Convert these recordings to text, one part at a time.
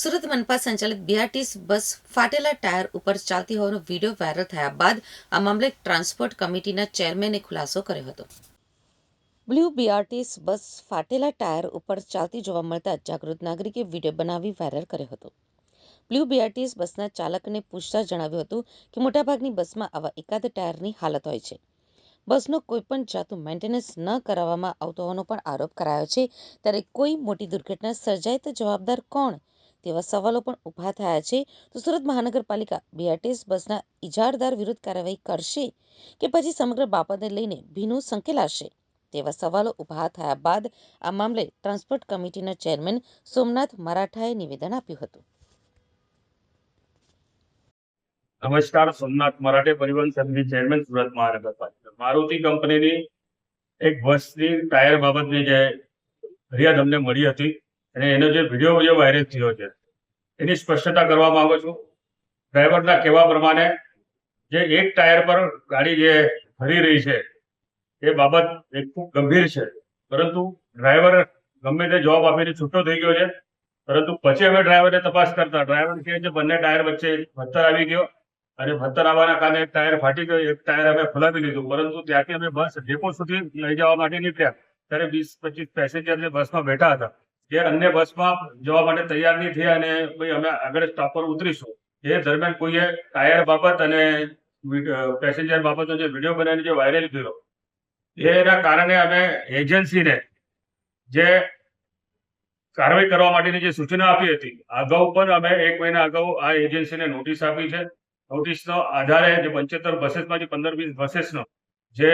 સુરત મનપા સંચાલિત BRTS bus ફાટેલા tyre ઉપર ચાલતી હોવાનો વિડીયો વાયરલ થયા બાદ આ મામલે ટ્રાન્સપોર્ટ કમિટીના ચેરમેને ખુલાસો કર્યો હતો. બ્લુ બીઆરટીએસ બસ ફાટેલા ટાયર ઉપર ચાલતી જોવા મળતા જાગૃત નાગરિકે વિડીયો બનાવી વાયરલ કર્યો હતો. બ્લુ બીઆરટીએસ બસના ચાલકને પૂછતા જણાવ્યું હતું કે મોટાભાગની બસમાં આવા એકાદ ટાયરની હાલત હોય છે. બસનો કોઈપણ જાતનું મેન્ટેનન્સ ન કરાવવામાં આવતો હોવાનો પણ આરોપ કરાયો છે. ત્યારે કોઈ મોટી દુર્ઘટના સર્જાય તો જવાબદાર કોણ? તેવા સવાલો પણ ઊભા થયા છે. તો સુરત મહાનગરપાલિકા બીઆરટીએસ બસના ઇજારદાર વિરુદ્ધ કાર્યવાહી કરશે કે પછી સમગ્ર બાબતને લઈને ભીનું સંકેલાશે? તેવા સવાલો ઊભા થયા બાદ આ મામલે ટ્રાન્સપોર્ટ કમિટીના ચેરમેન સોમનાથ મરાઠાએ નિવેદન આપ્યું હતું. નમસ્કાર, સોમનાથ મરાઠે, પરિવહન સમિતિ ચેરમેન, સુરત મહાનગરપાલિકા. મારુતિ કંપનીની એક બસની ટાયર બાબતની જે ફરિયાદ અમને મળી હતી અને એનો જે વિડીયો વાયરલ થયો છે એની સ્પષ્ટતા કરવા માંગુ છું. ડ્રાઈવરના કહેવા પ્રમાણે જે એક ટાયર પર ગાડી જે ફરી રહી છે એ બાબત એક ખૂબ ગંભીર છે, પરંતુ ડ્રાઈવર ગમે તે જવાબ આપીને છૂટો થઈ ગયો છે. પરંતુ પછી અમે ડ્રાઈવરને તપાસ કરતા ડ્રાઈવર કહે છે બંને ટાયર વચ્ચે પથ્થર આવી ગયો અને પથ્થર આવવાના કારણે એક ટાયર ફાટી ગયો, એક ટાયર અમે ખોલાવી લીધું. પરંતુ ત્યાંથી અમે બસ ડેપો સુધી લઈ જવા માટે નીકળ્યા ત્યારે 20-25 પેસેન્જર જે બસમાં બેઠા હતા જે અન્ય બસમાં જવા માટે તૈયાર નહીં થયા અને ભાઈ અમે આગળ સ્ટોપ પર ઉતરીશું. એ દરમિયાન કોઈએ ટાયર બાબત અને પેસેન્જર બાબતનો જે વિડીયો બનાવીને જે વાયરલ કર્યો એના કારણે અમે એજન્સીને જે કાર્યવાહી કરવા માટેની જે સૂચના આપી હતી અગાઉ પણ અમે 1 મહિના અગાઉ આ એજન્સીને નોટિસ આપી છે. નોટિસનો આધારે જે 75 બસેસમાંથી 15-20 બસેસનો જે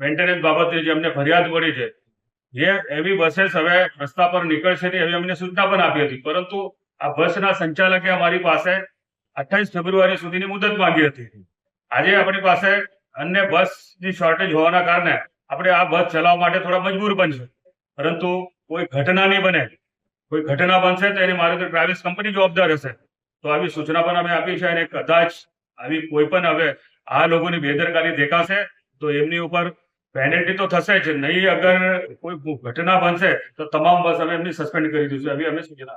મેન્ટેનન્સ બાબતે જે અમને ફરિયાદ મળી છે એ એવી બસેસ હવે રસ્તા પર નીકળશે નહીં એવી અમને સૂચના પણ આપી હતી. પરંતુ આ બસના સંચાલકે અમારી પાસે 28 ફેબ્રુઆરી સુધીની મુદત માંગી હતી. આજે આપણી પાસે અન્ય બસની શોર્ટેજ હોવાના કારણે આપણે આ બસ ચલાવવા માટે થોડા મજબૂર બનશે. પરંતુ કોઈ ઘટના નહીં બને, કોઈ ઘટના બનશે તો એની મારે તો ટ્રાવેલ્સ કંપની જવાબદાર હશે. તો આવી સૂચના પણ અમે આપી છે અને કદાચ આવી કોઈ પણ હવે આ લોકોની બેદરકારી દેખાશે તો એમની ઉપર પેનલ્ટી તો થશે જ નહીં. અગર કોઈ ઘટના બનશે તો તમામ બસ અમે એમની સસ્પેન્ડ કરી દઈશું, એવી અમે સૂચના